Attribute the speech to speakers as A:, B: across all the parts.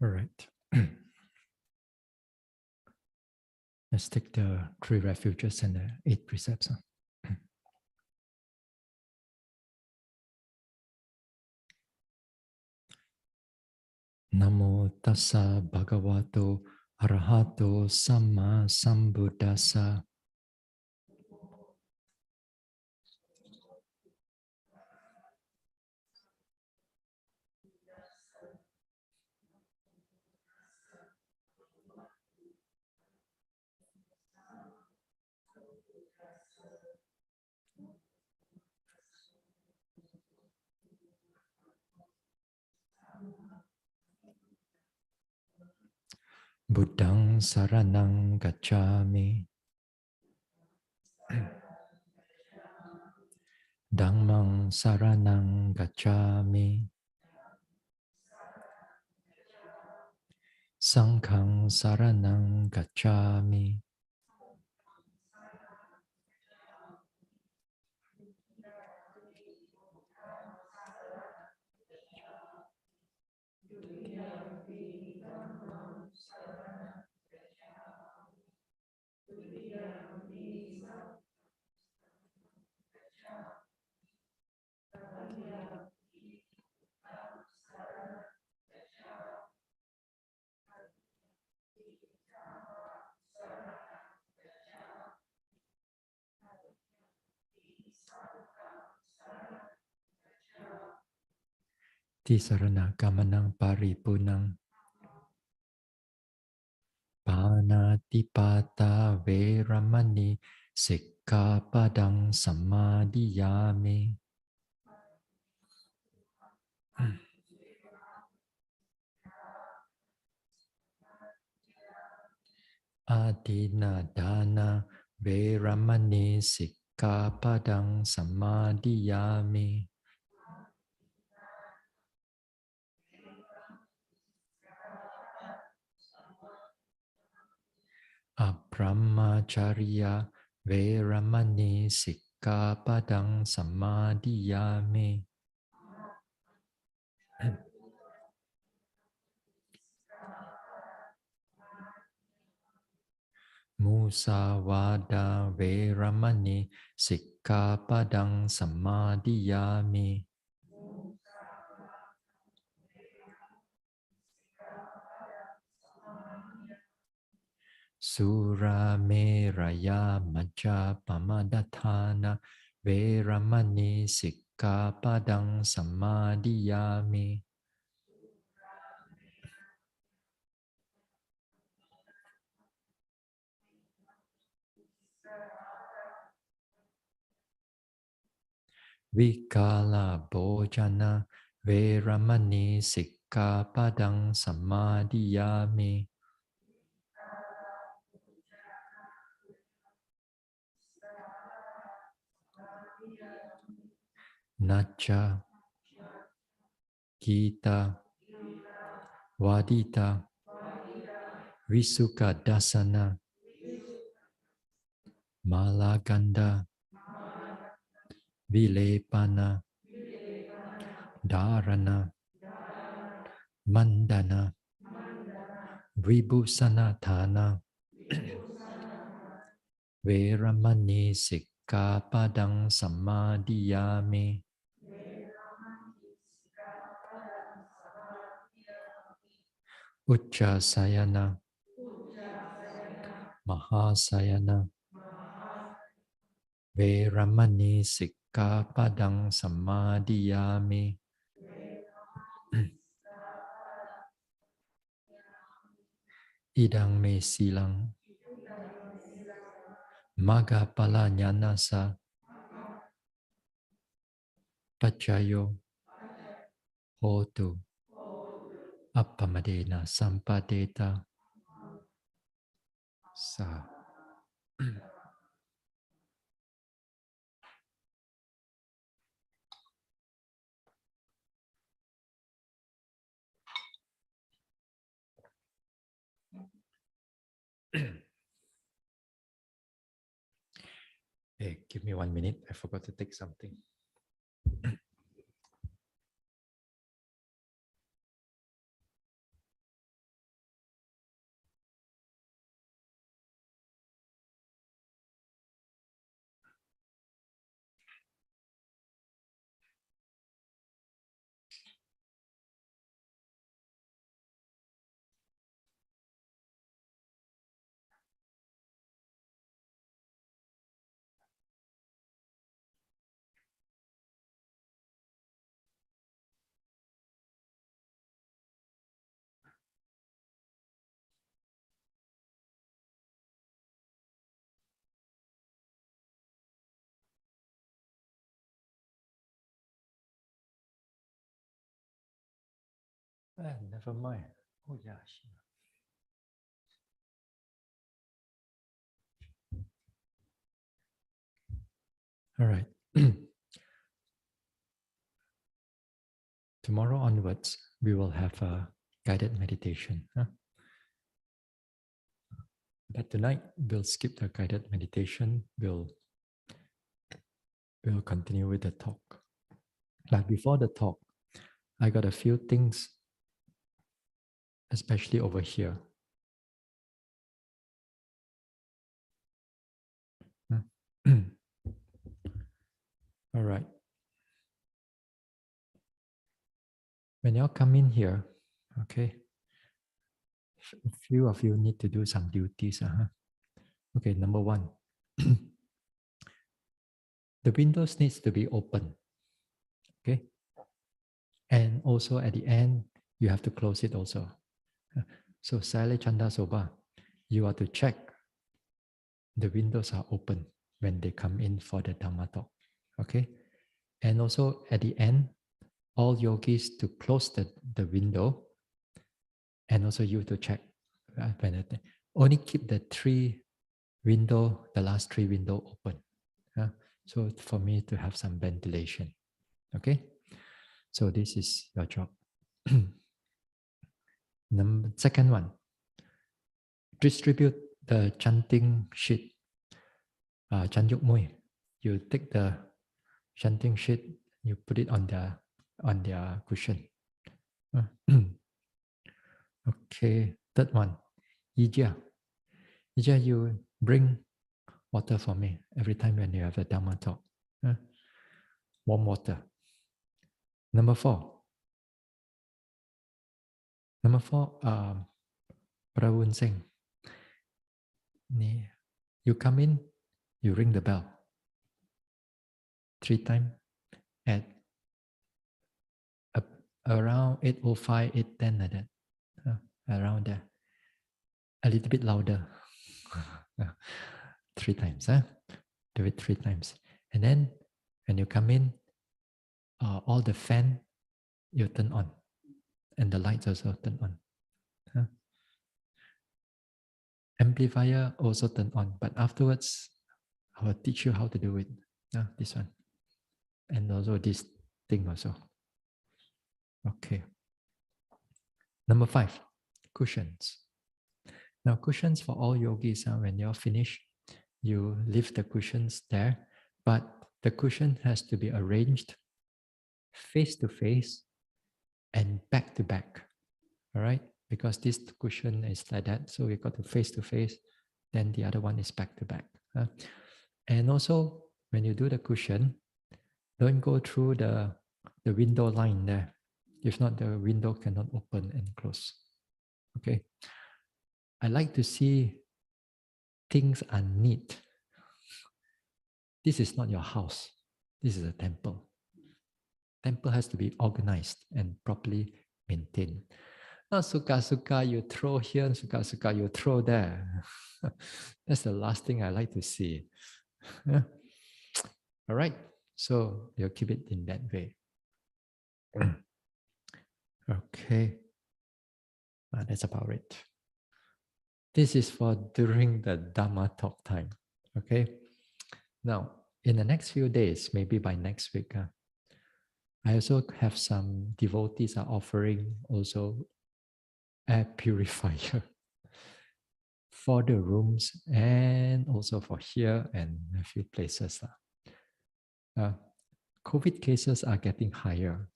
A: All right. Let's take the 3 refuges and the 8 precepts. Namo tassa bhagavato arahato samma sambuddhassa. Buddhang saranang gacchami. Dhammang saranang gacchami. Sanghang saranang gacchami. Tisarana kamanang paripunang. Panatipata veramani sikkhapadang samadhiyami. Adina dana veramani sikkhapadang samadhiyami. Abrahmacharya veramani sikkhapadang samadhiyami. Musawada veramani sikkhapadang samadhiyami. Sura meraya majja pamadatthana veramani sikkhapadang samadhiyami. Vikala bhojana veramani sikkhapadang samadhiyami. Nacha Gita Vadita Visuka Dasana Malaganda Vilepana Dharana Mandana Vibhusanatana Veramani Sikkhapadang Samadhiyami. Uchasayana Mahasayana Veramani Sikkhapadang Samadhiyami. Idang me silang Magapala nyanasa Pacayo Hotu Appamadena Sampadeta Sa. Hey, give me 1 minute. I forgot to take something. Never mind. Oh yeah. All right. Tomorrow onwards, we will have a guided meditation. Huh? But tonight, we'll skip the guided meditation. We'll continue with the talk. But before the talk, I got a few things, especially over here. All right. When y'all come in here, okay, a few of you need to do some duties. Okay, number one, the windows needs to be open. Okay, and also at the end, you have to close it also. So Sale Chanda Soba, you are to check the windows are open when they come in for the Dhamma talk. Okay, and also at the end, all yogis to close the window, and also you to check only keep the the last three window open. So for me to have some ventilation. Okay, so this is your job. Second one, distribute the chanting sheet. Chanjuk Mui, you take the chanting sheet, you put it on their cushion. Okay, third one, Ija. Ija, you bring water for me every time when you have a Dhamma talk. Warm water. Number four, Pravun Singh. You come in, you ring the bell 3 times at around 8:05, 8:10 like that. Around there. A little bit louder. 3 times. Do it 3 times. And then when you come in, all the fan you turn on. And the lights also turn on. Amplifier also turn on. But afterwards, I will teach you how to do it. This one. And also this thing also. Okay. Number 5, cushions. Now cushions for all yogis, when you're finished, you leave the cushions there, but the cushion has to be arranged face to face and back to back. All right, because this cushion is like that, so we got to face, then the other one is back to back. And also, when you do the cushion, don't go through the window line there. If not, the window cannot open and close. Okay. I like to see things are neat. This is not your house. This is a temple. Temple has to be organized and properly maintained. Not suka-suka you throw here, suka-suka you throw there. That's the last thing I like to see. All right. So you'll keep it in that way. Okay. That's about it. This is for during the Dhamma talk time. Okay. Now, in the next few days, maybe by next week, I also have some devotees are offering also air purifier for the rooms and also for here and a few places. COVID cases are getting higher.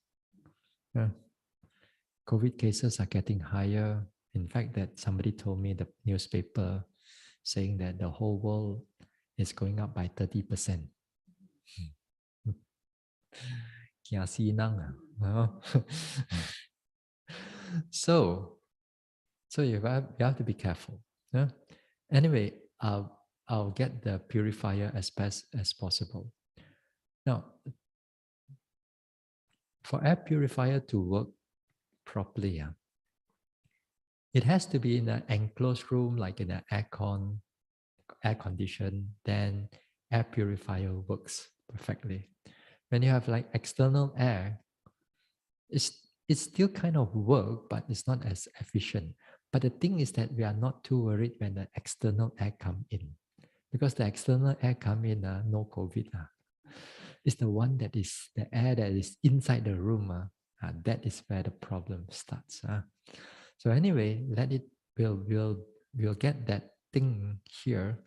A: COVID cases are getting higher. In fact, that somebody told me the newspaper saying that the whole world is going up by 30%. So you have to be careful. Anyway, I'll get the purifier as best as possible. Now, for air purifier to work properly, it has to be in an enclosed room, like in an air condition, then air purifier works perfectly. When you have like external air, it's still kind of work, but it's not as efficient. But the thing is that we are not too worried when the external air come in, because the external air come in, no COVID. It's the one that is the air that is inside the room. That is where the problem starts. So anyway, let it. We'll get that thing here,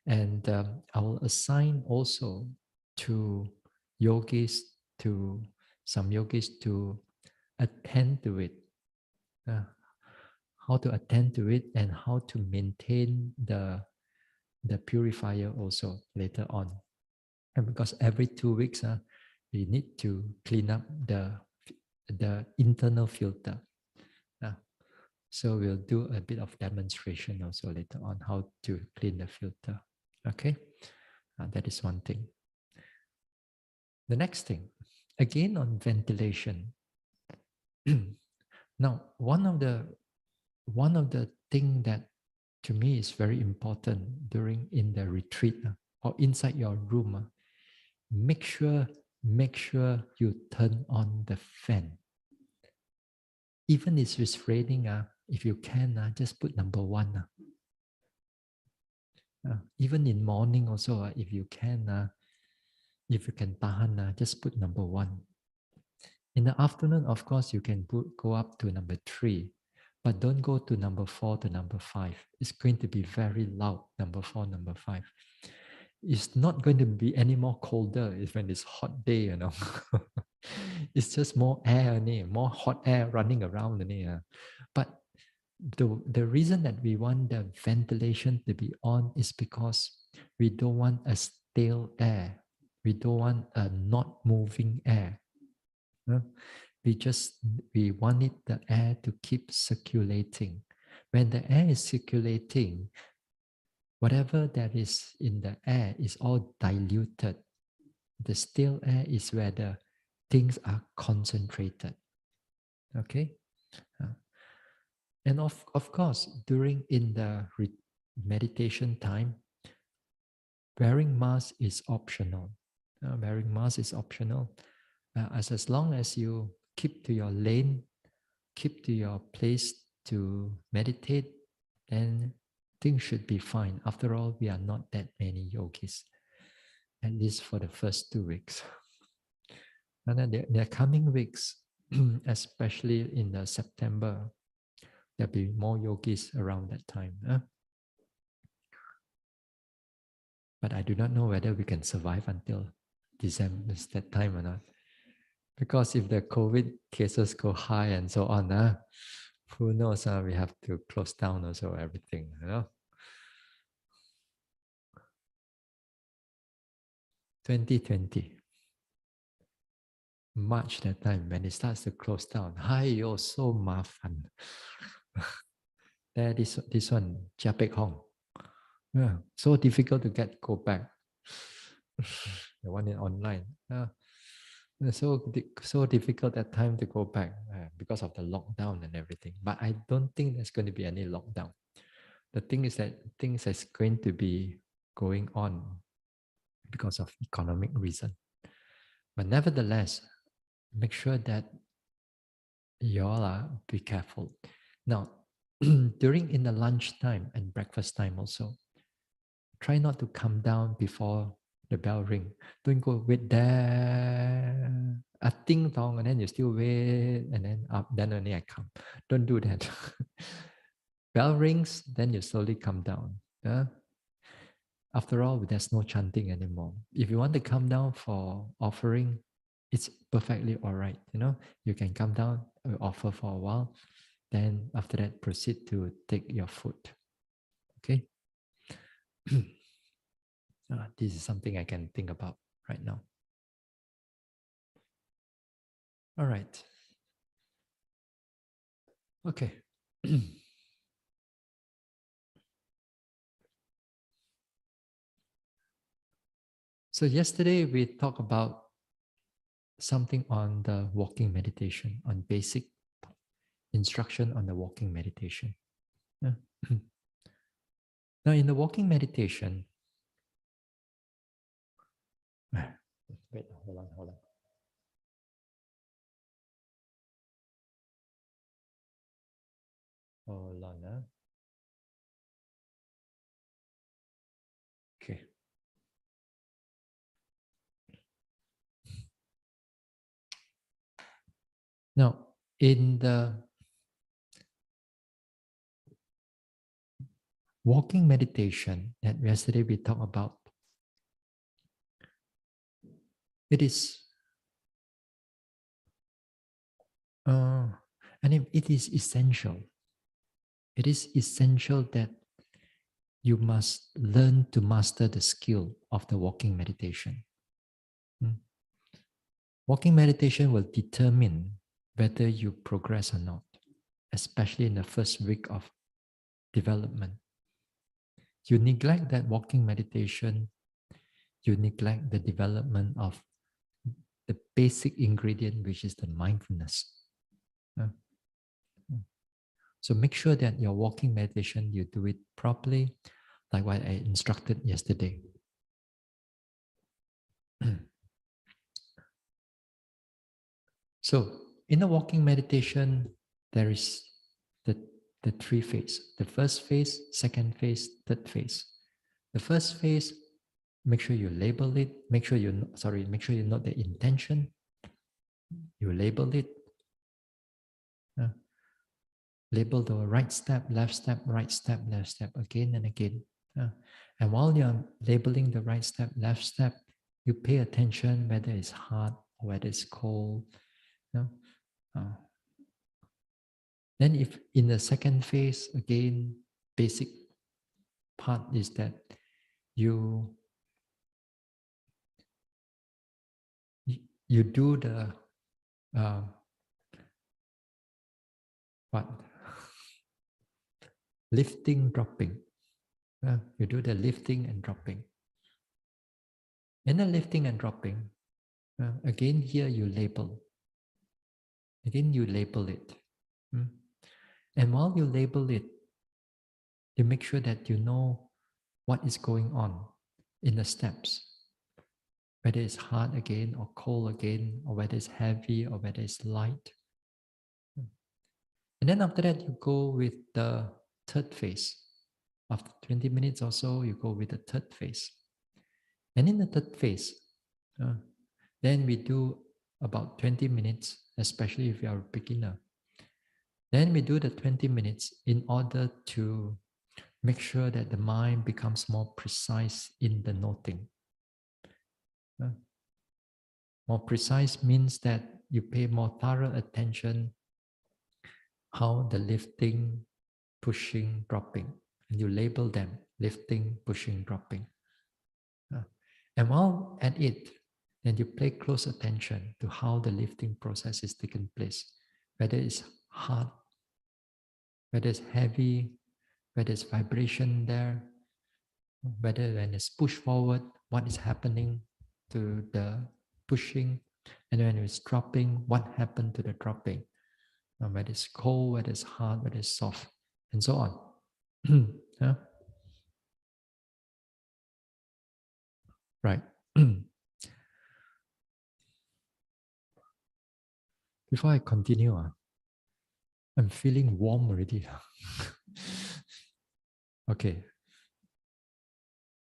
A: and I will assign also to yogis to some yogis to attend to it. How to attend to it and how to maintain the purifier also later on. And because every 2 weeks, we need to clean up the internal filter. So we'll do a bit of demonstration also later on how to clean the filter. Okay, that is one thing. The next thing, again on ventilation. Now, one of the thing that to me is very important during in the retreat or inside your room, make sure you turn on the fan. Even if it's raining, if you can, just put number 1. Even in morning also, if you can tahan, just put number 1. In the afternoon, of course, you can go up to number 3, but don't go to number 4 to number 5. It's going to be very loud, number 4, number 5. It's not going to be any more colder when it's hot day, It's just more air, more hot air running around. But the reason that we want the ventilation to be on is because we don't want a stale air. We don't want a not moving air. We want the air to keep circulating. When the air is circulating, whatever that is in the air is all diluted. The still air is where the things are concentrated. Okay? And of course, during in the meditation time, wearing mask is optional. Wearing mask is optional. As long as you keep to your lane, keep to your place to meditate, then things should be fine. After all, we are not that many yogis, at least for the first 2 weeks. And then the coming weeks, especially in the September, there'll be more yogis around that time. But I do not know whether we can survive until December, that time or not. Because if the COVID cases go high and so on, who knows, we have to close down also everything, 2020. March that time when it starts to close down. You're so mafan. There, this one, Chia Pek Hong. Yeah, so difficult to go back. The one in online. So difficult at time to go back because of the lockdown and everything. But I don't think there's going to be any lockdown. The thing is that things is going to be going on because of economic reason. But nevertheless, make sure that you all be careful. Now, during in the lunch time and breakfast time also, try not to come down before the bell ring. Don't go wait there, a ding dong, and then you still wait, and then up, then only I come. Don't do that. Bell rings, then you slowly come down. After all, there's no chanting anymore. If you want to come down for offering, it's perfectly all right. You can come down, offer for a while, then after that, proceed to take your food. Okay? This is something I can think about right now. All right. Okay. So yesterday we talked about something on the walking meditation, on basic instruction on the walking meditation. Yeah. Now in the walking meditation, wait, hold on. Hold on. Huh? Okay. Now, in the walking meditation that yesterday we talked about, it is, and it is essential. It is essential that you must learn to master the skill of the walking meditation. Walking meditation will determine whether you progress or not, especially in the first week of development. You neglect that walking meditation, you neglect the development of the basic ingredient, which is the mindfulness. So make sure that your walking meditation, you do it properly, like what I instructed yesterday. So in the walking meditation, there is the three phase. The first phase, second phase, third phase. The first phase, make sure you label it. Make sure you note the intention. You label it. Label the right step, left step, right step, left step, again and again. And while you're labeling the right step, left step, you pay attention whether it's hot or whether it's cold. Then if in the second phase, again, basic part is that you you do the what lifting, dropping. You do the lifting and dropping. In the lifting and dropping, again here you label. Again you label it. And while you label it, you make sure that you know what is going on in the steps. Whether it's hard again or cold again, or whether it's heavy or whether it's light. And then after that, you go with the third phase. After 20 minutes or so, you go with the third phase. And in the third phase, then we do about 20 minutes, especially if you are a beginner. Then we do the 20 minutes in order to make sure that the mind becomes more precise in the noting. More precise means that you pay more thorough attention how the lifting, pushing, dropping, and you label them lifting, pushing, dropping. And while at it, then you pay close attention to how the lifting process is taking place, whether it's hard, whether it's heavy, whether it's vibration there, whether when it's push forward, what is happening to the pushing, and when it's dropping, what happened to the dropping, whether it's cold, whether it's hard, whether it's soft, and so on. Yeah? Right. Before I continue, I'm feeling warm already. Okay.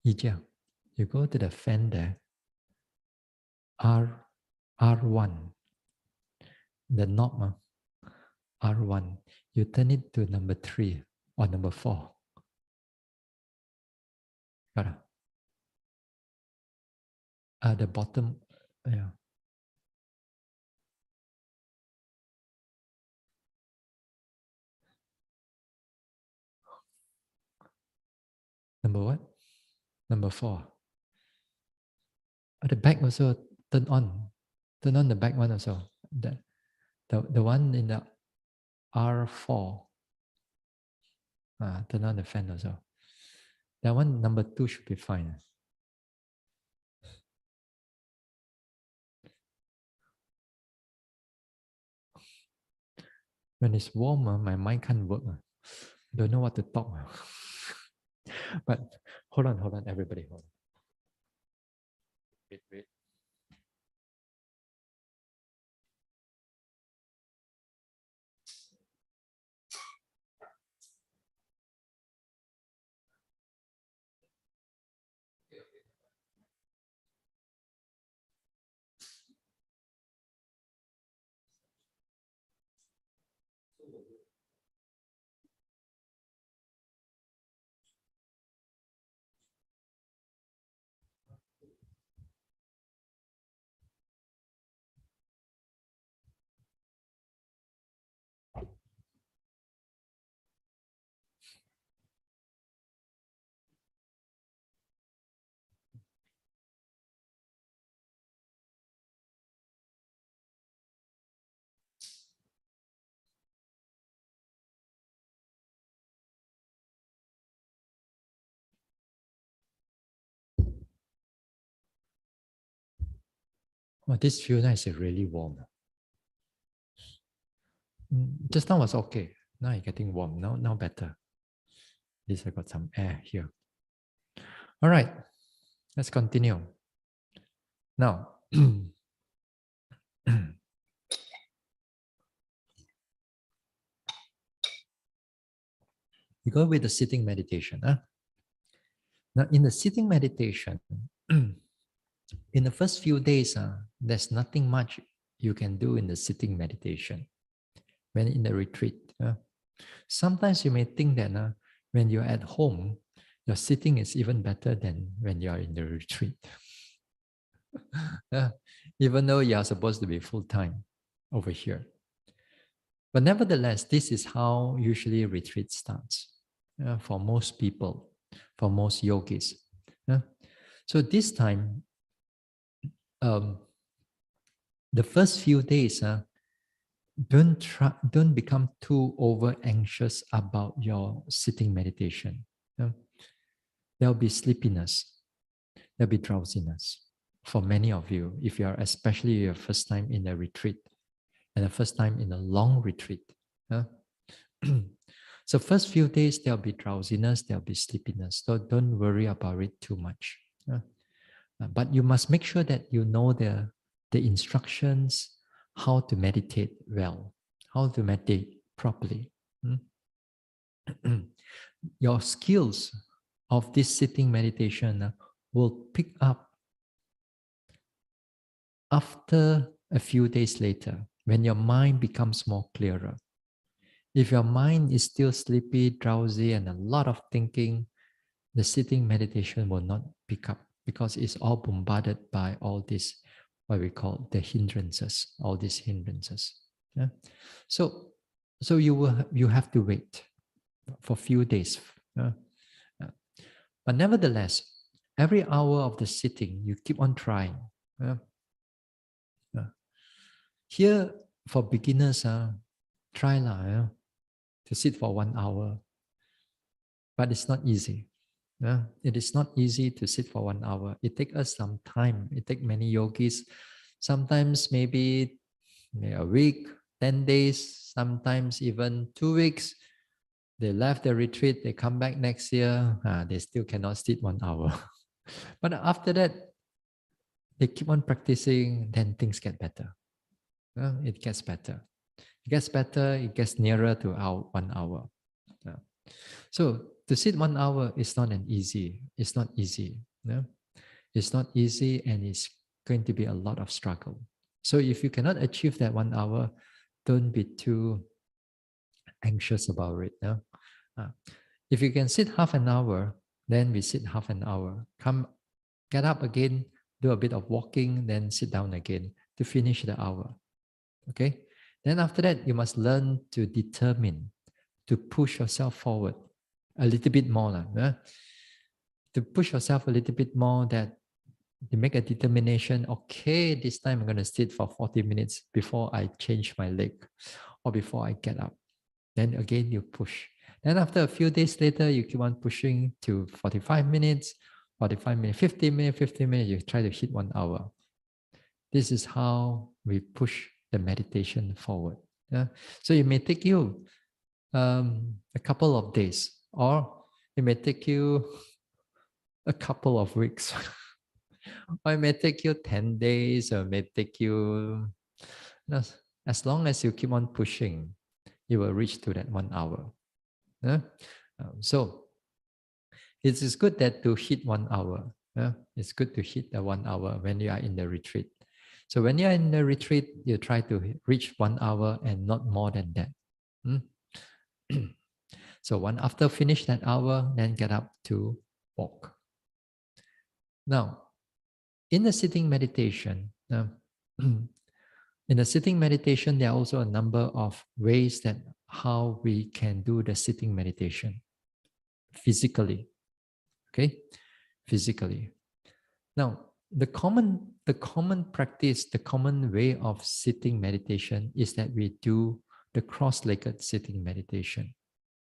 A: Yijia, you go to the fan there. R1. The knob, R1. You turn it to number 3 or number 4. Got it? The bottom, yeah. Number what? Number 4. The back also turn on. Turn on the back one also. The one in the R4. Turn on the fan also. That one, number 2 should be fine. When it's warm, my mind can't work. Don't know what to talk. But hold on, everybody, hold on. Wait. Well, this few nights is really warm. Just now was okay. Now it's getting warm. Now better. At least I got some air here. All right, let's continue. Now, we go with the sitting meditation. Huh? Now, in the sitting meditation, in the first few days, there's nothing much you can do in the sitting meditation when in the retreat. Sometimes you may think that when you're at home, your sitting is even better than when you're in the retreat. Even though you are supposed to be full-time over here. But nevertheless, this is how usually retreat starts for most people, for most yogis. So this time, the first few days, don't become too over anxious about your sitting meditation. There'll be sleepiness, there'll be drowsiness for many of you, if you are especially your first time in a retreat and the first time in a long retreat. So first few days there'll be drowsiness, there'll be sleepiness. So don't worry about it too much. But you must make sure that you know the instructions, how to meditate well, how to meditate properly. Your skills of this sitting meditation will pick up after a few days later, when your mind becomes more clearer. If your mind is still sleepy, drowsy, and a lot of thinking, the sitting meditation will not pick up because it's all bombarded by all this, what we call the hindrances, all these hindrances. Yeah? So you have to wait for a few days. But nevertheless, every hour of the sitting, you keep on trying. Here, for beginners, try to sit for 1 hour. But it's not easy. It is not easy to sit for 1 hour. It takes us some time. It takes many yogis, sometimes maybe a week, 10 days, sometimes even 2 weeks. They left the retreat, they come back next year, they still cannot sit 1 hour. But after that, they keep on practicing, then things get better. It gets better. It gets better, it gets nearer to our 1 hour. So to sit 1 hour is not easy. It's not easy. It's not easy, and it's going to be a lot of struggle. So if you cannot achieve that 1 hour, don't be too anxious about it. If you can sit half an hour, then we sit half an hour. Get up again, do a bit of walking, then sit down again to finish the hour. Okay? Then after that, you must learn to determine, to push yourself forward a little bit more. To push yourself a little bit more, that you make a determination, okay, this time I'm going to sit for 40 minutes before I change my leg or before I get up. Then again, you push. Then after a few days later, you keep on pushing to 45 minutes, 45 minutes, 50 minutes, 50 minutes, you try to hit 1 hour. This is how we push the meditation forward. So it may take you a couple of days, or it may take you a couple of weeks, or it may take you 10 days, or it may take you, as long as you keep on pushing, you will reach to that 1 hour. So it is good that to hit 1 hour. It's good to hit the 1 hour when you are in the retreat. So when you are in the retreat, you try to reach 1 hour and not more than that. Hmm? So one after finish that hour, then get up to walk. Now, in the sitting meditation, in the sitting meditation, there are also a number of ways that how we can do the sitting meditation physically. Okay, physically. Now, the common practice, the common way of sitting meditation is that we do the cross-legged sitting meditation.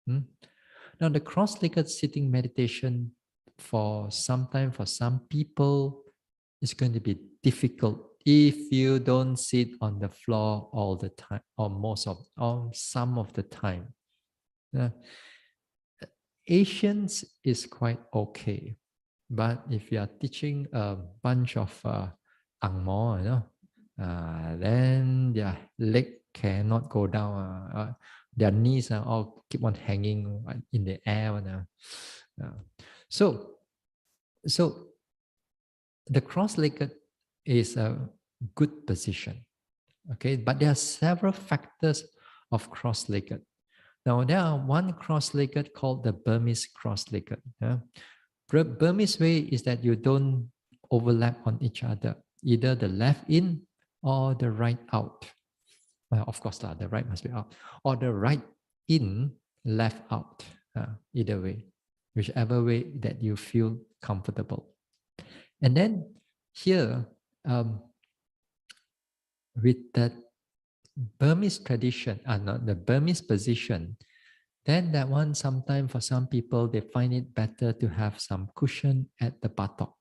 A: Hmm? Now, the cross-legged sitting meditation for some people is going to be difficult if you don't sit on the floor all the time or some of the time. Uh, Asians is quite okay, but if you are teaching a bunch of Ang Mo, then their leg cannot go down. Their knees are all keep on hanging in the air. So, so the cross-legged is a good position. Okay, but there are several factors of cross-legged. Now, there are one cross-legged called the Burmese cross-legged. Burmese way is that you don't overlap on each other, either the left in or the right out. Well, of course, the right must be out, or the right in, left out. Either way, whichever way that you feel comfortable. And then here, with that Burmese tradition, not the Burmese position, then that one sometimes for some people they find it better to have some cushion at the buttock.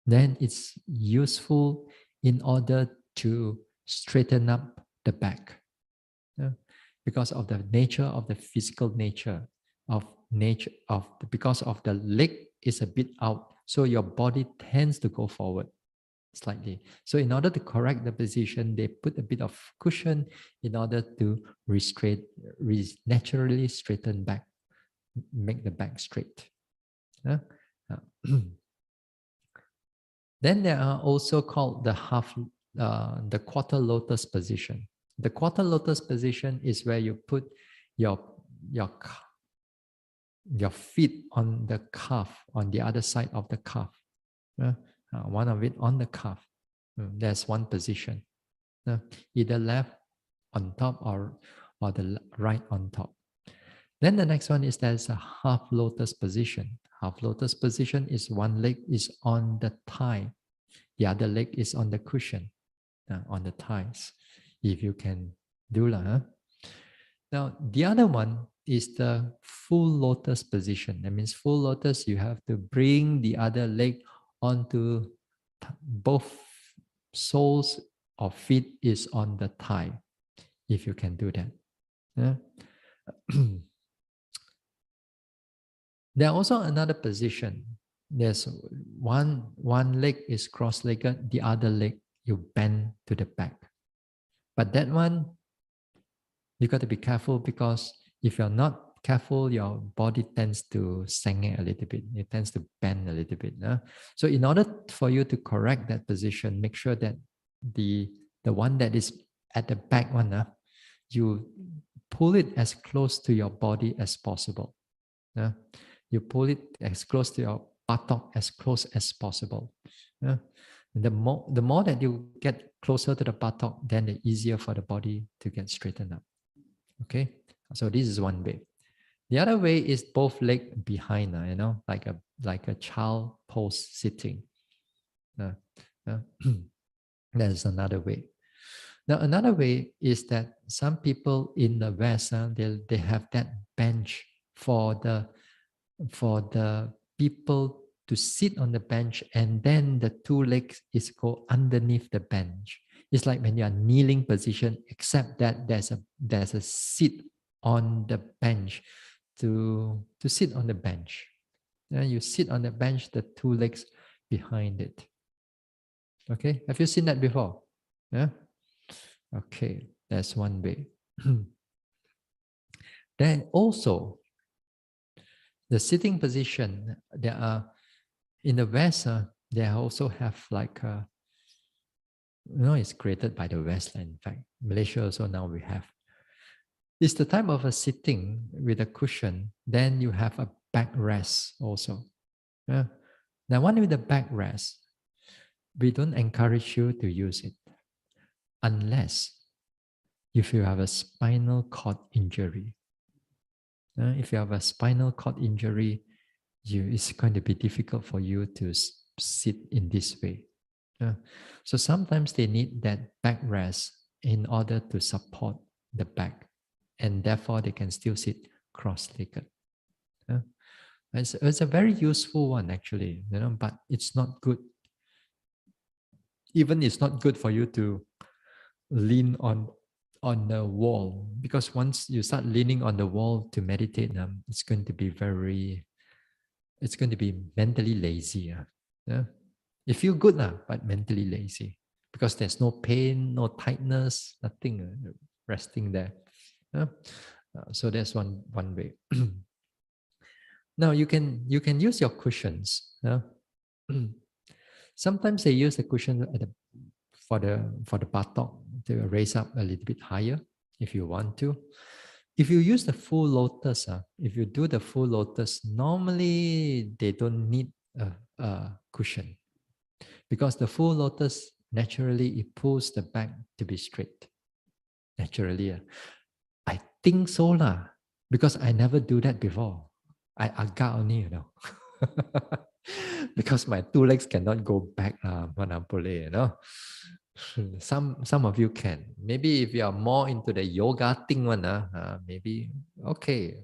A: Then it's useful in order to straighten up the back, because of the nature of the physical because of the leg is a bit out, so your body tends to go forward slightly. So in order to correct the position, they put a bit of cushion in order to naturally straighten back, make the back straight. Then there are also called the quarter lotus position. The quarter lotus position is where you put your your feet on the calf, on the other side of the calf. One of it on the calf. There's one position. Either left on top or the right on top. Then the next one is there's a half lotus position. Half lotus position is one leg is on the thigh, the other leg is on the cushion, on the thighs, if you can do that. Now, the other one is the full lotus position. That means full lotus, you have to bring the other leg onto both soles of feet is on the thigh, if you can do that. Yeah. There are also another position. There's one leg is cross-legged, the other leg you bend to the back. But that one, you got to be careful, because if you're not careful, your body tends to senge a little bit. It tends to bend a little bit. So in order for you to correct that position, make sure that the one that is at the back one, you pull it as close to your body as possible. You pull it as close to your buttock as close as possible. The more that you get closer to the buttock, then the easier for the body to get straightened up. Okay, so this is one way. The other way is both leg behind, like a child pose sitting. That's another way. Now, another way is that some people in the West, they have that bench for the people to sit on the bench, and then the two legs is go underneath the bench. It's like when you are kneeling position, except that there's a seat on the bench to sit on the bench. You sit on the bench, the two legs behind it. Okay, have you seen that before? Yeah. Okay, that's one way. Then also, the sitting position, there are in the West, they also have like it's created by the West. In fact, Malaysia also now we have It's the time of a sitting with a cushion. Then you have a backrest also. Yeah. Now, one with the backrest, we don't encourage you to use it unless if you have a spinal cord injury. If you have a spinal cord injury, it's going to be difficult for you to sit in this way. So sometimes they need that backrest in order to support the back, and therefore they can still sit cross-legged. It's a very useful one actually, but it's not good. Even it's not good for you to lean on the wall, because once you start leaning on the wall to meditate, it's going to be mentally lazy. Yeah? You feel good, but mentally lazy because there's no pain, no tightness, nothing resting there. Yeah? So that's one way. Now you can use your cushions. Yeah? Sometimes they use the cushion for the buttock to raise up a little bit higher if you want to. If you use the full lotus, if you do the full lotus, normally they don't need a cushion, because the full lotus naturally it pulls the back to be straight. Naturally, I think so lah, because I never do that before. I agak only, because my two legs cannot go back mana boleh, Some of you can. Maybe if you are more into the yoga thing one, maybe okay.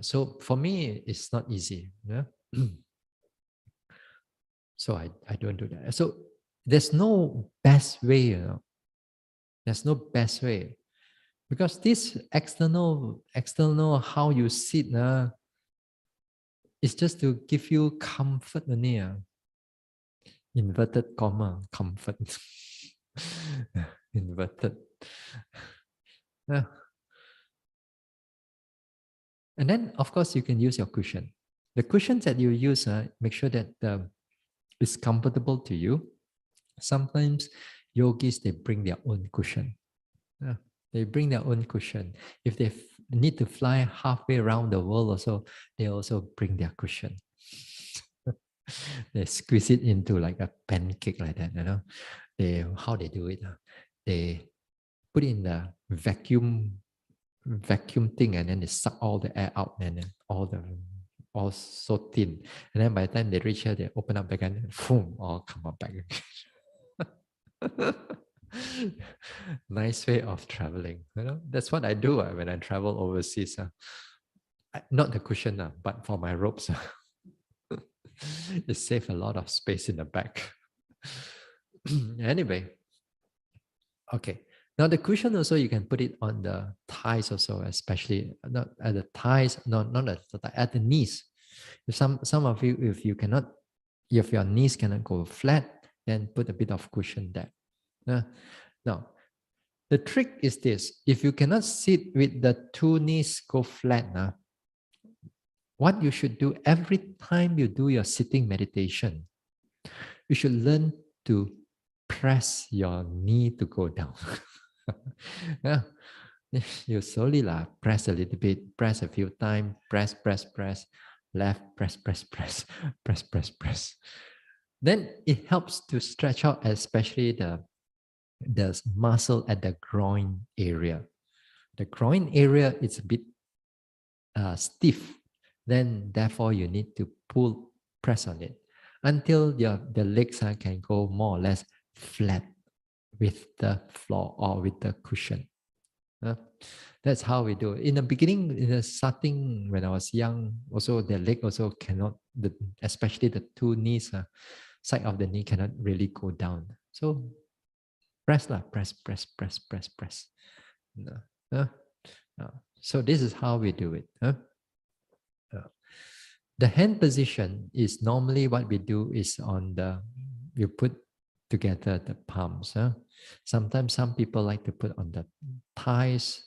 A: So for me, it's not easy. So I don't do that. So there's no best way, There's no best way. Because this external how you sit, is just to give you comfort only. Inverted comma, comfort. Inverted. And then, of course, you can use your cushion. The cushions that you use, make sure that it's comfortable to you. Sometimes yogis, they bring their own cushion. They bring their own cushion. If they need to fly halfway around the world also, they also bring their cushion. They squeeze it into like a pancake like that, how they do it? They put it in the vacuum thing, and then they suck all the air out, and then all so thin. And then by the time they reach here, they open up again, and boom, all come up back again. Nice way of traveling. That's what I do when I travel overseas. Not the cushion, but for my ropes. It saves a lot of space in the back. Anyway, okay. Now the cushion also, you can put it on the thighs also, especially not at the thighs, not at the knees. If some of you, if your knees cannot go flat, then put a bit of cushion there. Now, the trick is this: if you cannot sit with the two knees go flat, what you should do every time you do your sitting meditation, you should learn to press your knee to go down. You slowly press a little bit, press a few times, press, left, press. Then it helps to stretch out, especially the muscle at the groin area. The groin area is a bit stiff. Then therefore you need to press on it until the legs can go more or less flat with the floor or with the cushion. That's how we do it. In the beginning, in the starting, when I was young, also the leg also cannot, especially the two knees, side of the knee cannot really go down. So press. So this is how we do it. The hand position is normally what we do is you put together the palms. Sometimes some people like to put on the thighs,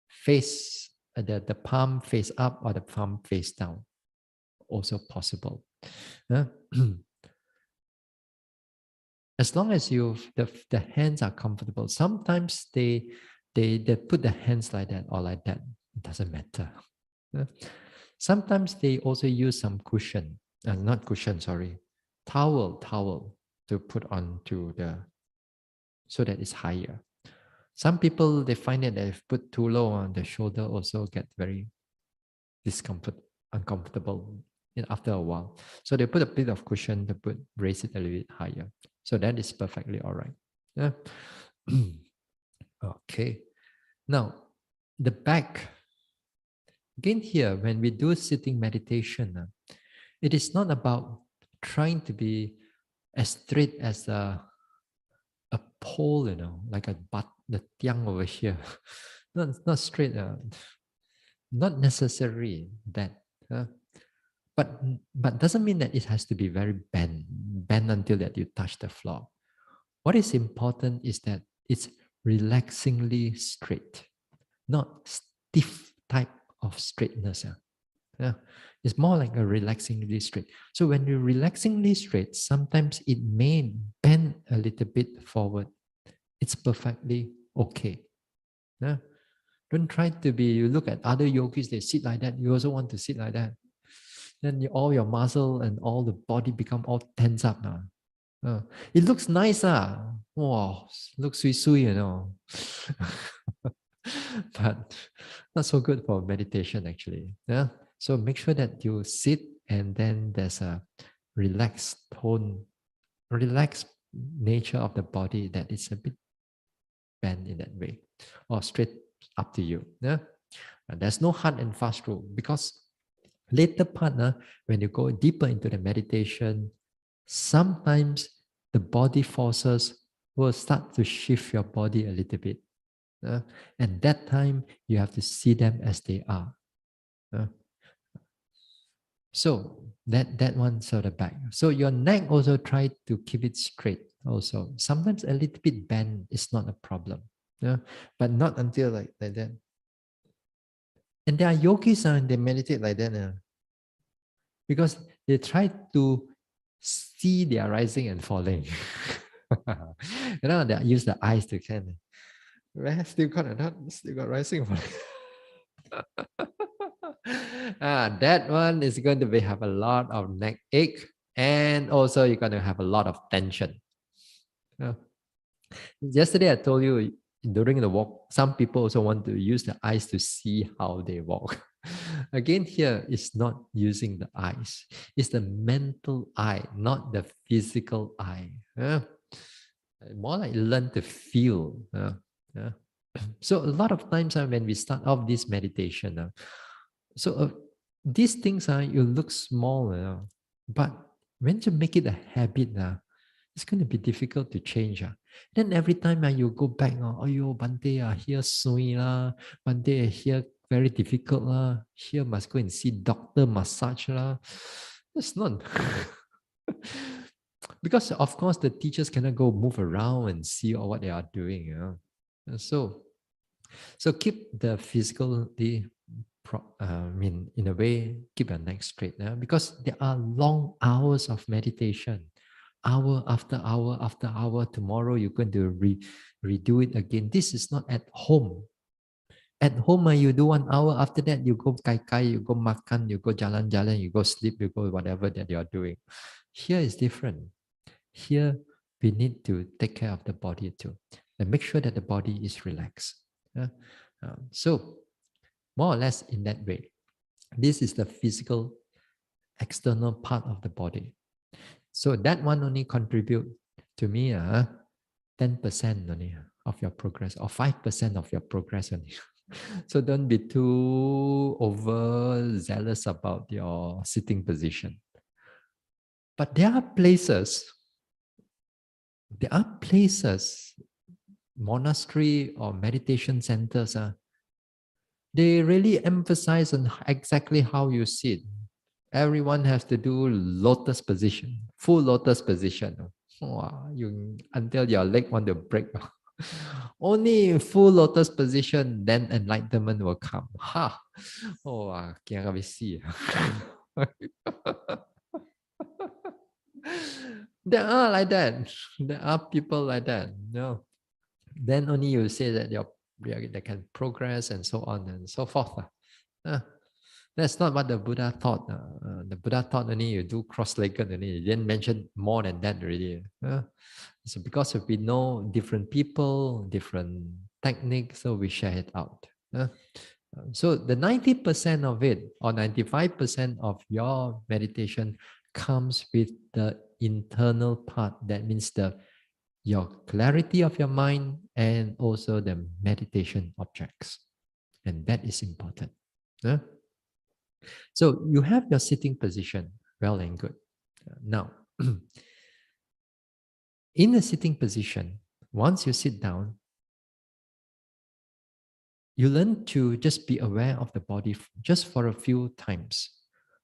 A: face, the palm face up or the palm face down. Also possible. As long as the hands are comfortable. Sometimes they they put the hands like that or like that. It doesn't matter. Sometimes they also use some cushion, not cushion, sorry, towel to put onto the, so that it's higher. Some people, they find that if put too low on the shoulder also get very uncomfortable after a while. So they put a bit of cushion to raise it a little bit higher. So that is perfectly all right. Yeah. Okay. Now, the back. Again here, when we do sitting meditation, it is not about trying to be as straight as a pole, like a the tiang over here. Not straight, not necessary that. But doesn't mean that it has to be very bent until that you touch the floor. What is important is that it's relaxingly straight, not stiff type of straightness. Yeah. It's more like a relaxingly straight. So when you're relaxingly straight, sometimes it may bend a little bit forward. It's perfectly okay. Yeah. Don't try to be, you look at other yogis, they sit like that. You also want to sit like that. Then all your muscle and all the body become all tense up now. It looks nice. Wow, looks sweet, but not so good for meditation actually. Yeah. So make sure that you sit and then there's a relaxed tone, relaxed nature of the body that is a bit bent in that way, or straight, up to you. Yeah. And there's no hard and fast rule, because later part, when you go deeper into the meditation, sometimes the body forces will start to shift your body a little bit. And that time, you have to see them as they are. So that one sort of back. So your neck also try to keep it straight also. Sometimes a little bit bend is not a problem. But not until like that. And there are yogis they meditate like that. Because they try to see their rising and falling. They use the eyes to kind of, well, still got not still got rising and falling. That one is going to have a lot of neck ache, and also you're going to have a lot of tension. Yesterday I told you, during the walk, some people also want to use the eyes to see how they walk. Again, here it's not using the eyes, it's the mental eye, not the physical eye. More like learn to feel. So a lot of times when we start off this meditation, these things you look small, but when you make it a habit, it's going to be difficult to change. Then every time you go back, oh, yo, Bhante, here sui lah, Bhante, here very difficult lah, here must go and see doctor massage lah. It's not. Because of course the teachers cannot go move around and see what they are doing. So keep the physically, in a way, keep your neck straight. Because there are long hours of meditation, hour after hour after hour. Tomorrow you're going to redo it again. This is not at home. At home, you do 1 hour. After that, you go kai, you go makan, you go jalan-jalan, you go sleep, you go whatever that you are doing. Here is different. Here, we need to take care of the body too, and make sure that the body is relaxed. So, more or less in that way, this is the physical, external part of the body. So that one only contribute to me 10% only of your progress, or 5% of your progress only. So don't be too overzealous about your sitting position. But there are places, monastery or meditation centers, they really emphasize on exactly how you sit. Everyone has to do lotus position, full lotus position. Wow, until your leg want to break. Only in full lotus position, then enlightenment will come. Ha! Oh, Bhante Gavesi. There are like that. There are people like that. No. Then only you say that your they can progress and so on and so forth. Uh, that's not what the Buddha taught. The Buddha taught only you do cross-legged only. He didn't mention more than that really. So because we know different people, different techniques, so we share it out. So the 90% of it or 95% of your meditation comes with the internal part. That means your clarity of your mind and also the meditation objects. And that is important. So you have your sitting position, well and good. Now, in a sitting position, once you sit down, you learn to just be aware of the body just for a few times.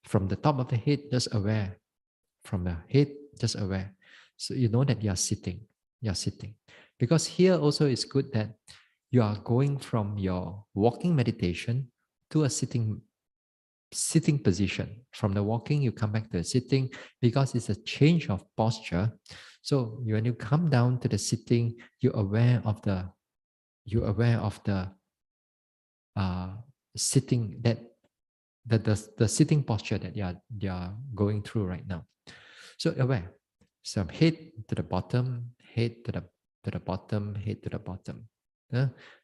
A: From the top of the head, just aware. From the head, just aware. So you know that you are sitting. You are sitting. Because here also it's good that you are going from your walking meditation to a sitting position. From the walking, you come back to the sitting because it's a change of posture. So when you come down to the sitting, you're aware of the uh, sitting that the sitting posture that you are going through right now. So aware. So head to the bottom, head to the bottom, head to the bottom.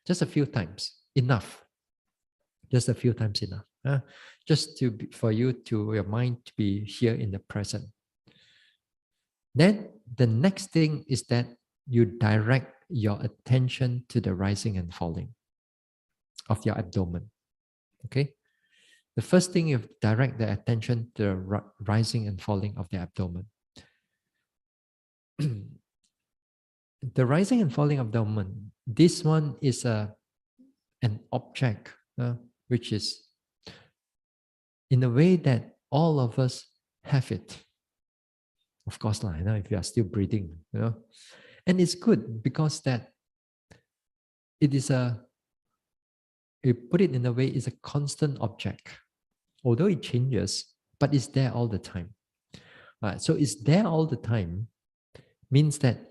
A: Just a few times, enough. Just a few times enough. Just for you to your mind to be here in the present. Then the next thing is that you direct your attention to the rising and falling of your abdomen. Okay. The first thing you direct the attention to the rising and falling of the abdomen. The rising and falling abdomen. This one is an object which is in a way that all of us have it. Of course, if you are still breathing, and it's good because that it is you put it in a way, it's a constant object. Although it changes, but it's there all the time. So it's there all the time means that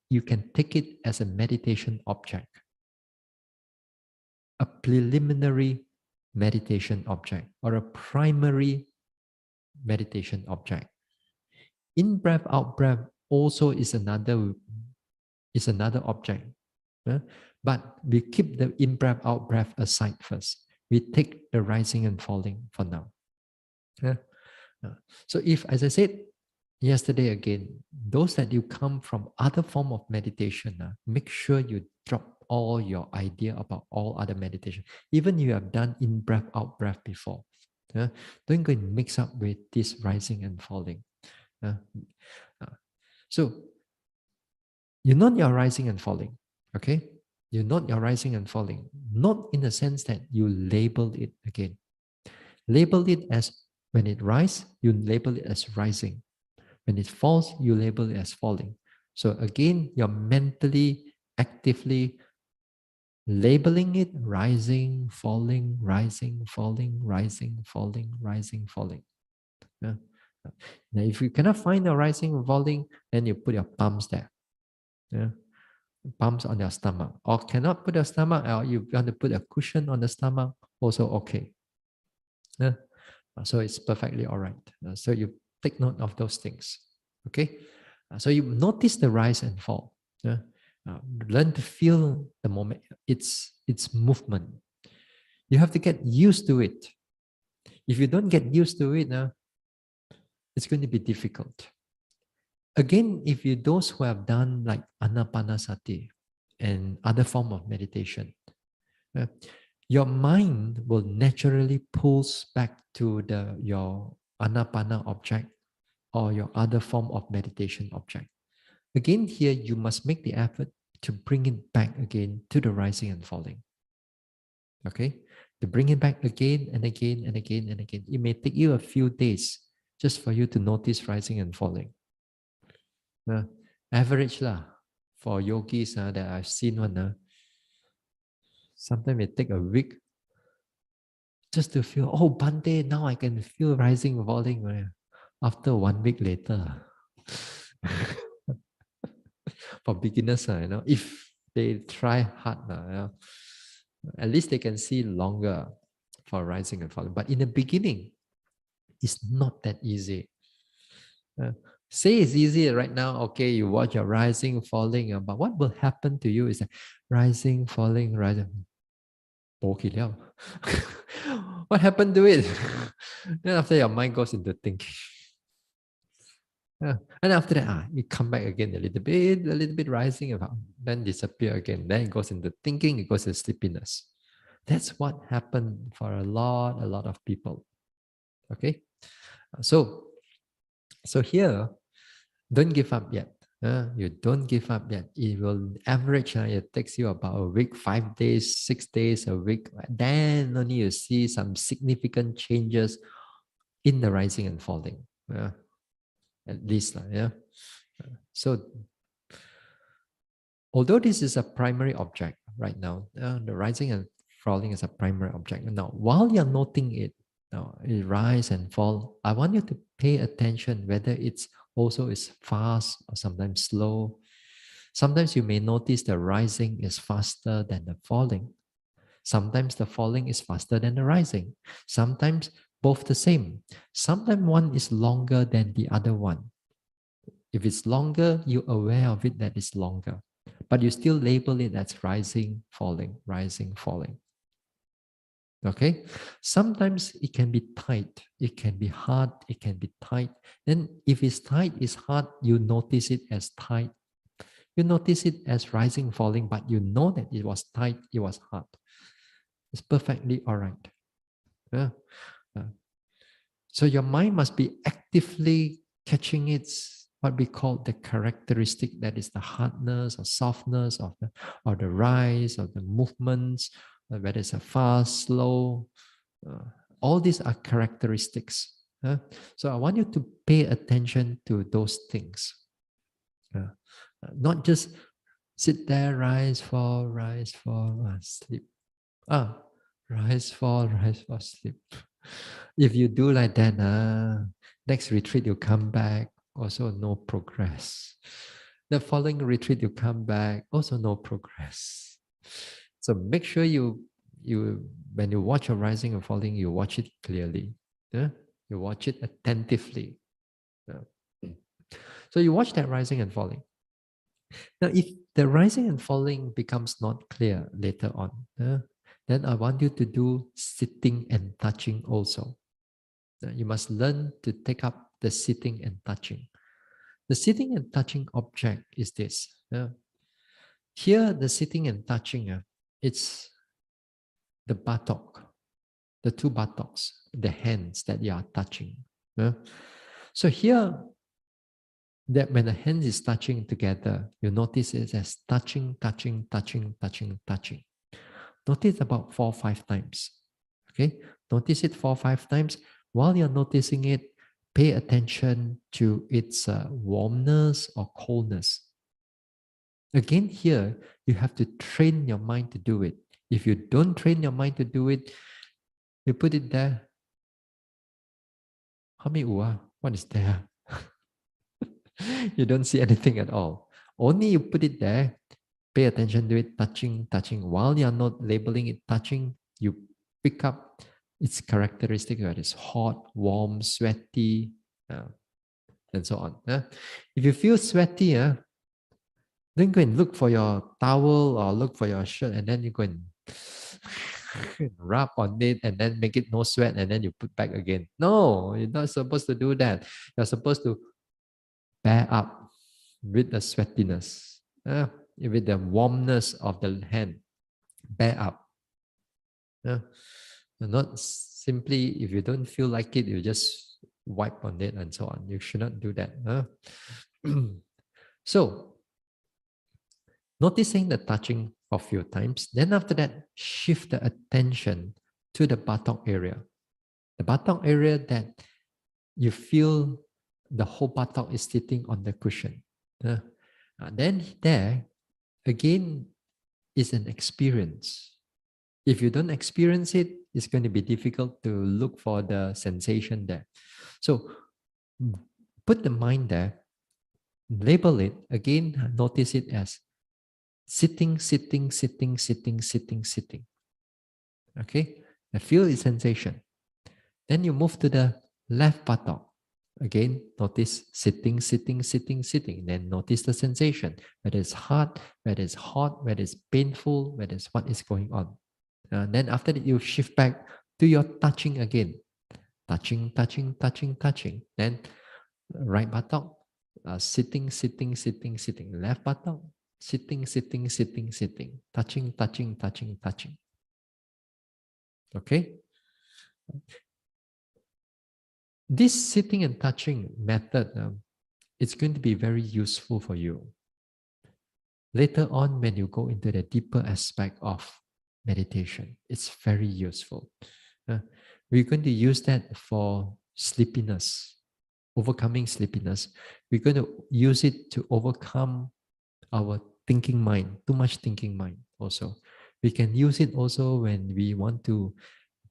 A: you can take it as a meditation object, a preliminary meditation object, or a primary meditation object. In breath, out breath also is another object. But we keep the in breath, out breath aside first. We take the rising and falling for now. So if, as I said yesterday again, those that you come from other form of meditation, make sure you drop all your idea about all other meditation. Even you have done in breath, out breath before. Don't go and mix up with this rising and falling. So you note your rising and falling, okay? You note your rising and falling, not in the sense that you label it again. Label it as when it rises, you label it as rising. When it falls, you label it as falling. So again, you're mentally, actively labeling it rising, falling, rising, falling, rising, falling, rising, falling. Now, if you cannot find the rising or falling, then you put your palms there. Palms on your stomach. Or cannot put your stomach, or you want to put a cushion on the stomach, also okay. So it's perfectly all right. So you take note of those things. Okay. So you notice the rise and fall. Learn to feel the moment, its movement. You have to get used to it. If you don't get used to it, it's going to be difficult. Again, if you those who have done like anapanasati and other form of meditation, your mind will naturally pulls back to your anapana object or your other form of meditation object. Again, here you must make the effort to bring it back again to the rising and falling. Okay? To bring it back again and again and again and again. It may take you a few days just for you to notice rising and falling. Average for yogis that I've seen one. Sometimes it take a week just to feel, oh, Bhante, now I can feel rising and falling. After 1 week later. For beginners, if they try hard, At least they can see longer for rising and falling. But in the beginning, it's not that easy. Uh, say it's easy right now. Okay, you watch your rising, falling, but what will happen to you is that rising, falling, rising. What happened to it? Then after your mind goes into thinking. And after that, you come back again a little bit rising, then disappear again. Then it goes into thinking, it goes into sleepiness. That's what happened for a lot of people. Okay, so here, don't give up yet. You don't give up yet. It will average. It takes you about a week, 5 days, 6 days, a week. Then only you see some significant changes in the rising and falling. At least, yeah. So, although this is a primary object right now, the rising and falling is a primary object. Now, while you're noting it, now it rise and fall, I want you to pay attention whether it's also is fast or sometimes slow. Sometimes you may notice the rising is faster than the falling. Sometimes the falling is faster than the rising. Sometimes both the same. Sometimes one is longer than the other one. If it's longer, you're aware of it that it's longer. But you still label it as rising, falling, rising, falling. Okay? Sometimes it can be tight, it can be hard, it can be tight. Then if it's tight, it's hard, you notice it as tight. You notice it as rising, falling, but you know that it was tight, it was hard. It's perfectly all right. Yeah. So your mind must be actively catching its what we call the characteristic, that is the hardness or softness of the rise of the movements, whether it's a fast, slow. All these are characteristics. So I want you to pay attention to those things. Not just sit there, rise, fall, sleep. Rise, fall, sleep. If you do like that, next retreat you come back, also no progress. The following retreat you come back, also no progress. So make sure you when you watch your rising and falling, you watch it clearly. You watch it attentively. So you watch that rising and falling. Now, if the rising and falling becomes not clear later on, then I want you to do sitting and touching also. You must learn to take up the sitting and touching. The sitting and touching object is this. Here, the sitting and touching, it's the buttock, the two buttocks, the hands that you are touching. So here, that when the hands is touching together, you notice it as touching, touching, touching, touching, touching. Notice about 4 or 5 times. Okay, notice it 4 or 5 times. While you're noticing it, pay attention to its warmness or coldness. Again, here, you have to train your mind to do it. If you don't train your mind to do it, you put it there. What is there? You don't see anything at all. Only you put it there, pay attention to it, touching, touching. While you're not labeling it touching, you pick up its characteristic, that is hot, warm, sweaty, and so on. If you feel sweaty, then go and look for your towel or look for your shirt, and then you go and rub on it and then make it no sweat, and then you put back again. No, you're not supposed to do that. You're supposed to bear up with the sweatiness, with the warmness of the hand. Bear up. Not simply, if you don't feel like it, you just wipe on it and so on. You should not do that. So, noticing the touching a few times, then after that, shift the attention to the buttock area. The buttock area that you feel the whole buttock is sitting on the cushion. Then there, again, is an experience. If you don't experience it, it's going to be difficult to look for the sensation there. So put the mind there, label it, again, notice it as sitting, sitting, sitting, sitting, sitting, sitting. Okay, and feel its sensation. Then you move to the left buttock. Again, notice sitting, sitting, sitting, sitting. Then notice the sensation, whether it's hard, whether it's hot, whether it's painful, whether it's what is going on. Then after that, you shift back to your touching again. Touching, touching, touching, touching. Then right buttock, sitting, sitting, sitting, sitting. Left buttock, sitting, sitting, sitting, sitting. Touching, touching, touching, touching. Okay? This sitting and touching method, it's going to be very useful for you. Later on, when you go into the deeper aspect of meditation, it's very useful. We're going to use that for sleepiness, overcoming sleepiness. We're going to use it to overcome our thinking mind, too much thinking mind also. We can use it also when we want to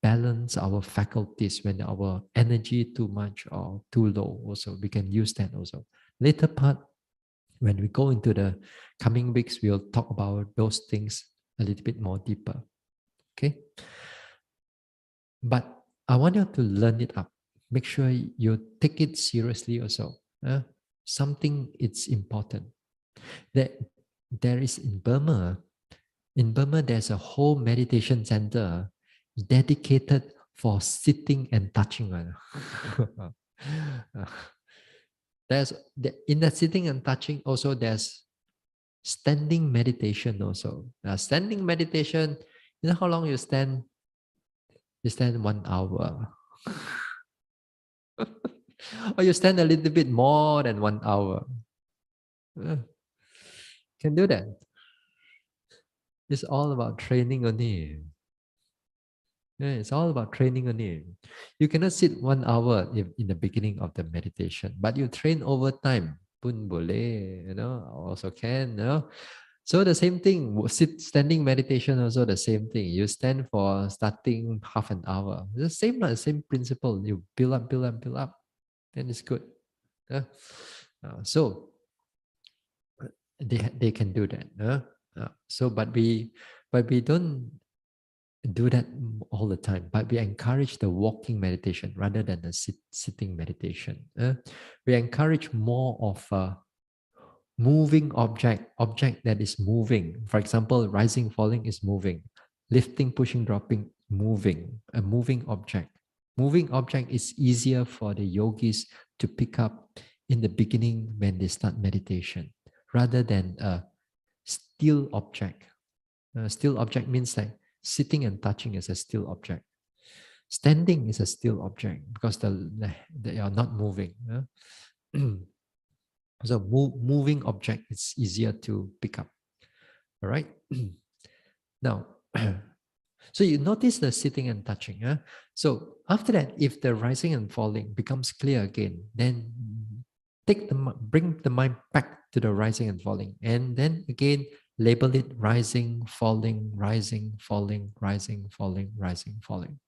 A: balance our faculties, when our energy too much or too low also. We can use that also. Later part, when we go into the coming weeks, we'll talk about those things a little bit more deeper. Okay? But I want you to learn it up. Make sure you take it seriously also. Something it's important. There is in Burma, there's a whole meditation center dedicated for sitting and touching. In the sitting and touching also there's standing meditation also. Standing meditation, you know how long you stand? You stand 1 hour. Or you stand a little bit more than 1 hour. Can do that. It's all about training only. Yeah, it's all about training only. You cannot sit 1 hour in the beginning of the meditation, but you train over time. Pun boleh, also can, So the same thing, standing meditation also the same thing. You stand for starting half an hour. The same principle. You build up, build up, build up. Then it's good. So they can do that. But we don't do that all the time. But we encourage the walking meditation rather than the sitting meditation. We encourage more of a moving object that is moving. For example, rising, falling is moving. Lifting, pushing, dropping, moving. A moving object. Moving object is easier for the yogis to pick up in the beginning when they start meditation, rather than a still object. A still object means like sitting and touching is a still object. Standing is a still object because they are not moving. So moving object is easier to pick up. All right. Now, so you notice the sitting and touching. So after that, if the rising and falling becomes clear again, then bring the mind back to the rising and falling, and then again label it rising, falling, rising, falling, rising, falling, rising, falling.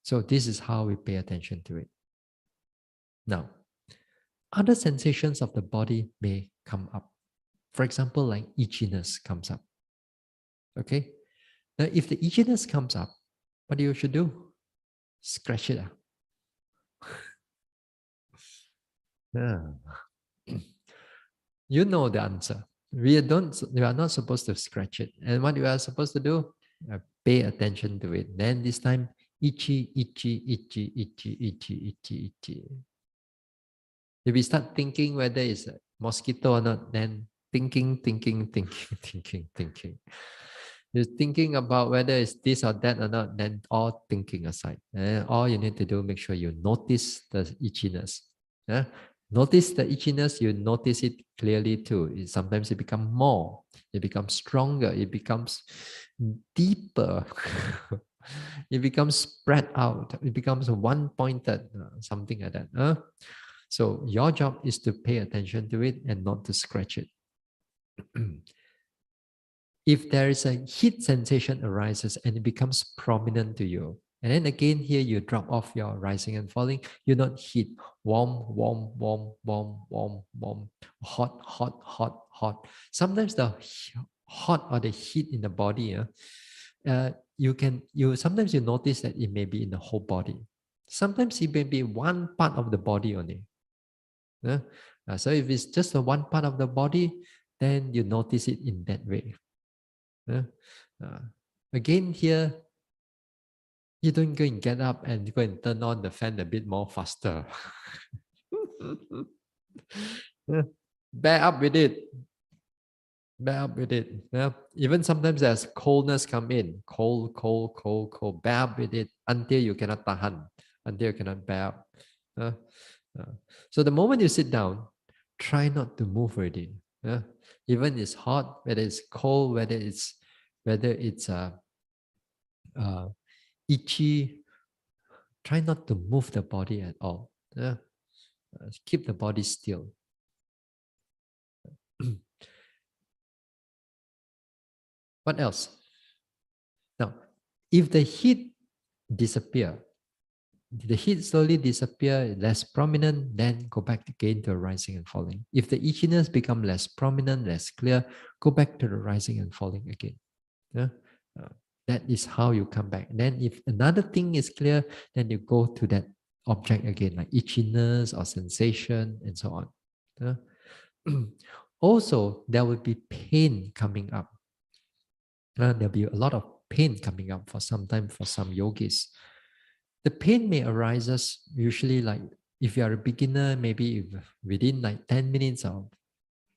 A: So this is how we pay attention to it. Now, other sensations of the body may come up. For example, like itchiness comes up. Okay? Now, if the itchiness comes up, what you should do? Scratch it out. You know the answer. We are not supposed to scratch it. And what we are supposed to do? Pay attention to it. Then this time, itchy, itchy, itchy, itchy, itchy, itchy, itchy. If we start thinking whether it's a mosquito or not, then thinking. You're thinking about whether it's this or that or not, then all thinking aside. All you need to do, make sure you notice the itchiness. Notice the itchiness, you notice it clearly too. Sometimes it becomes more, it becomes stronger, it becomes deeper. It becomes spread out, it becomes one-pointed, something like that. So your job is to pay attention to it and not to scratch it. If there is a heat sensation arises and it becomes prominent to you, and then again here you drop off your rising and falling, you not heat, warm, warm, warm, warm, warm, warm, hot, hot, hot, hot. Sometimes the hot or the heat in the body, you sometimes you notice that it may be in the whole body. Sometimes it may be one part of the body only. So if it's just a one part of the body, then you notice it in that way. Again here, you don't go and get up and go and turn on the fan a bit more faster. Bear up with it. Bear up with it. Even sometimes there's coldness come in. Cold, cold, cold, cold. Bear up with it until you cannot tahan, until you cannot bear up. So the moment you sit down, try not to move already. Even it's hot, whether it's cold, whether it's itchy, try not to move the body at all. Keep the body still. What else? Now, if the heat disappear, the heat slowly disappear, less prominent, then go back again to rising and falling. If the itchiness become less prominent, less clear, go back to the rising and falling again. That is how you come back. Then if another thing is clear, then you go to that object again, like itchiness or sensation and so on. Also, there will be pain coming up. There'll be a lot of pain coming up for some time for some yogis. The pain may arise us usually like if you are a beginner, maybe within like 10 minutes or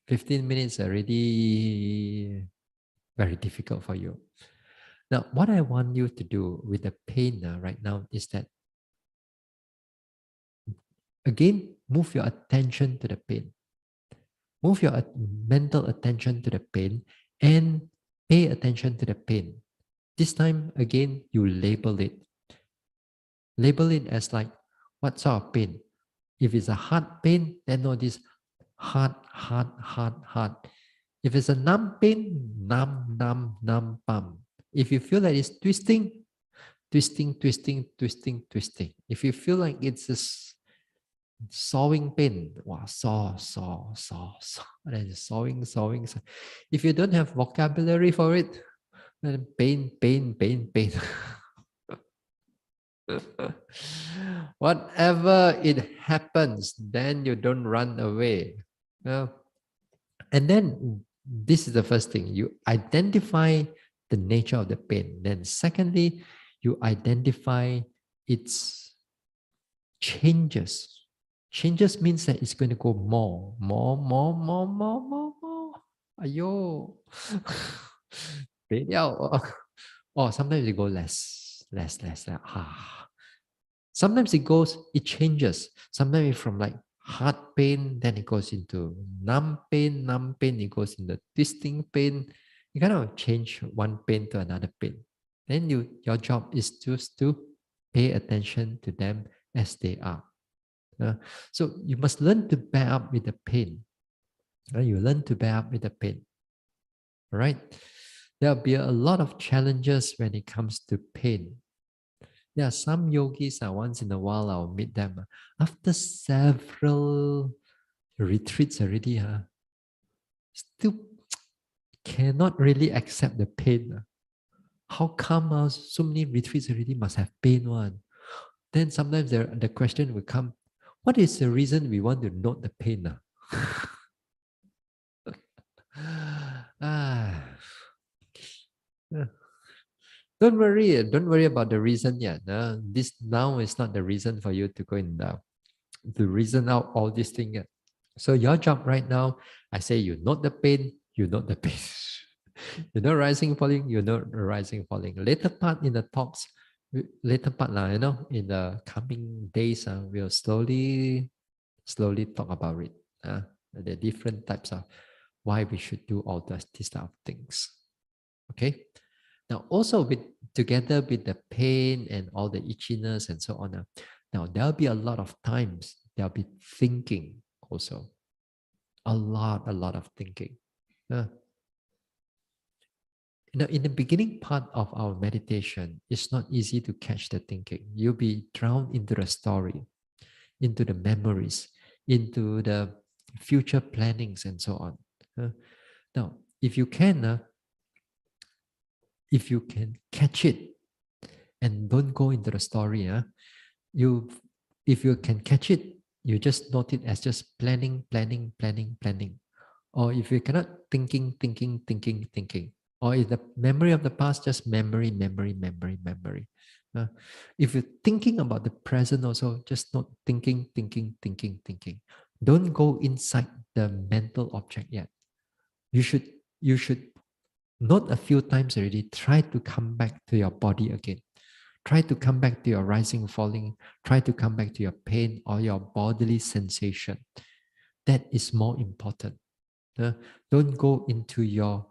A: 15 minutes already very difficult for you. Now, what I want you to do with the pain right now is that, again, move your attention to the pain. Move your mental attention to the pain and pay attention to the pain. This time, again, you label it. Label it as like, what sort of pain? If it's a heart pain, then notice heart, heart, heart, heart. If it's a numb pain, numb, numb, numb, pump. If you feel like it's twisting, twisting, twisting, twisting, twisting. If you feel like it's a sawing pain, wow, saw, saw, saw, saw, and then sawing, sawing, sawing. If you don't have vocabulary for it, then pain, pain, pain, pain. Whatever it happens, then you don't run away. And then this is the first thing, you identify the nature of the pain. Then secondly, you identify its changes. Changes means that it's going to go more. Ayo. Or sometimes it goes less. Sometimes it changes. Sometimes from like heart pain, then it goes into numb pain, it goes into twisting pain. You kind of change one pain to another pain. Then your job is just to pay attention to them as they are. So you must learn to bear up with the pain. You learn to bear up with the pain. All right? There'll be a lot of challenges when it comes to pain. There are some yogis, once in a while I'll meet them. After several retreats already, still cannot really accept the pain. How come so many retreats already must have pain one? Then sometimes the question will come, what is the reason we want to note the pain? Don't worry about the reason yet. This now is not the reason for you to go and to reason out all these things yet. So your job right now, I say you note the pain, you note the pain. You know rising, falling, you know rising, falling. Later part in the talks, in the coming days, we'll slowly talk about it. The different types of why we should do all these type of things. Okay. Now, also together with the pain and all the itchiness and so on, now there'll be a lot of times there'll be thinking also. A lot of thinking. In the beginning part of our meditation, it's not easy to catch the thinking. You'll be drowned into the story, into the memories, into the future plannings and so on. Now, if you can, if you can catch it and don't go into the story, you if you can catch it, you just note it as just planning, planning, planning, planning. Or if you cannot thinking, thinking, thinking, thinking. Or if the memory of the past, just memory, memory, memory, memory. Uh, if you're thinking about the present also, just not thinking, thinking, thinking, thinking. Don't go inside the mental object yet. You should note a few times already. Try to come back to your body again. Try to come back to your rising, falling. Try to come back to your pain or your bodily sensation. That is more important. Don't go into your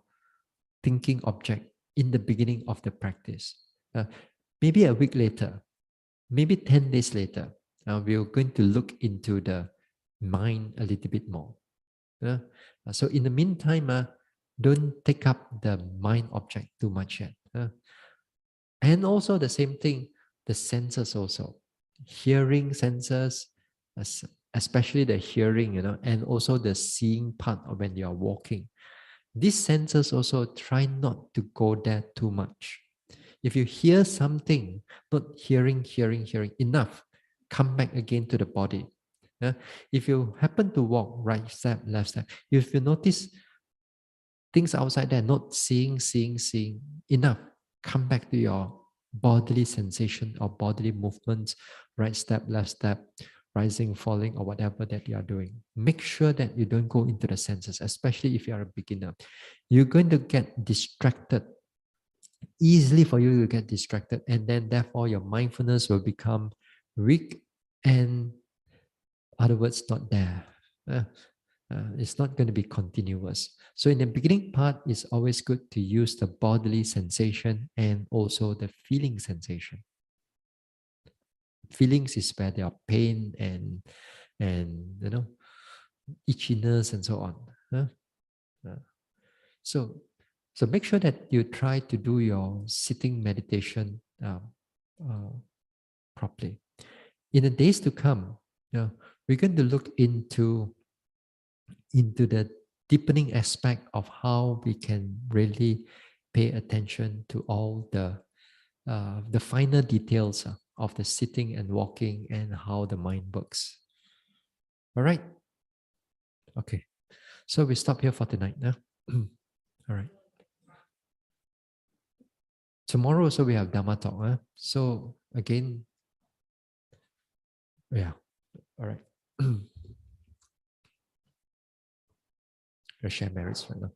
A: thinking object in the beginning of the practice. Maybe a week later, maybe 10 days later, we're going to look into the mind a little bit more. So in the meantime, don't take up the mind object too much yet. And also the same thing, the senses also. Hearing senses, especially the hearing, and also the seeing part of when you are walking. These senses also try not to go there too much. If you hear something, not hearing, enough, come back again to the body. If you happen to walk right step, left step, if you notice things outside there, not seeing, enough, come back to your bodily sensation or bodily movements, right step, left step, rising, falling, or whatever that you are doing. Make sure that you don't go into the senses, especially if you are a beginner. You're going to get distracted. Easily for you to get distracted, and then therefore your mindfulness will become weak and other words not there. It's not going to be continuous. So in the beginning part, it's always good to use the bodily sensation and also the feeling sensation. Feelings is where there are pain and itchiness and so on. Uh, so so make sure that you try to do your sitting meditation uh, properly. In the days to come, we're going to look into the deepening aspect of how we can really pay attention to all the finer details of the sitting and walking and how the mind works. All right. Okay. So we stop here for tonight. All right. Tomorrow also we have Dhamma talk. So again, yeah. All right. I'll share merits right now.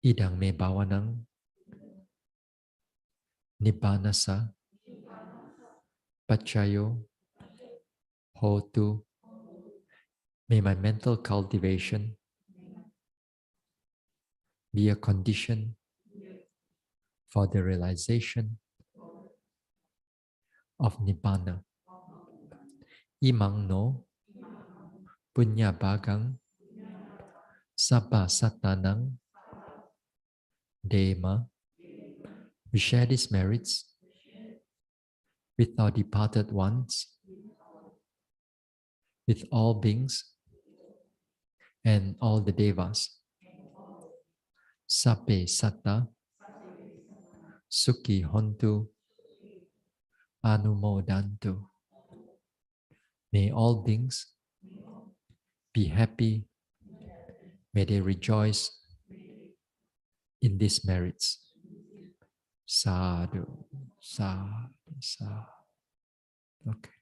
A: Idang me bawanang nibbanasa pachayo hotu. May my mental cultivation be a condition for the realization of Nibbana. Imang no punya bagang sabba satanang dema. We share these merits with our departed ones, with all beings and all the devas. Sabbe satta sukhi hontu anumodantu. May all beings be happy. May they rejoice in these merits. Sadhu, sadhu, sadhu. Okay.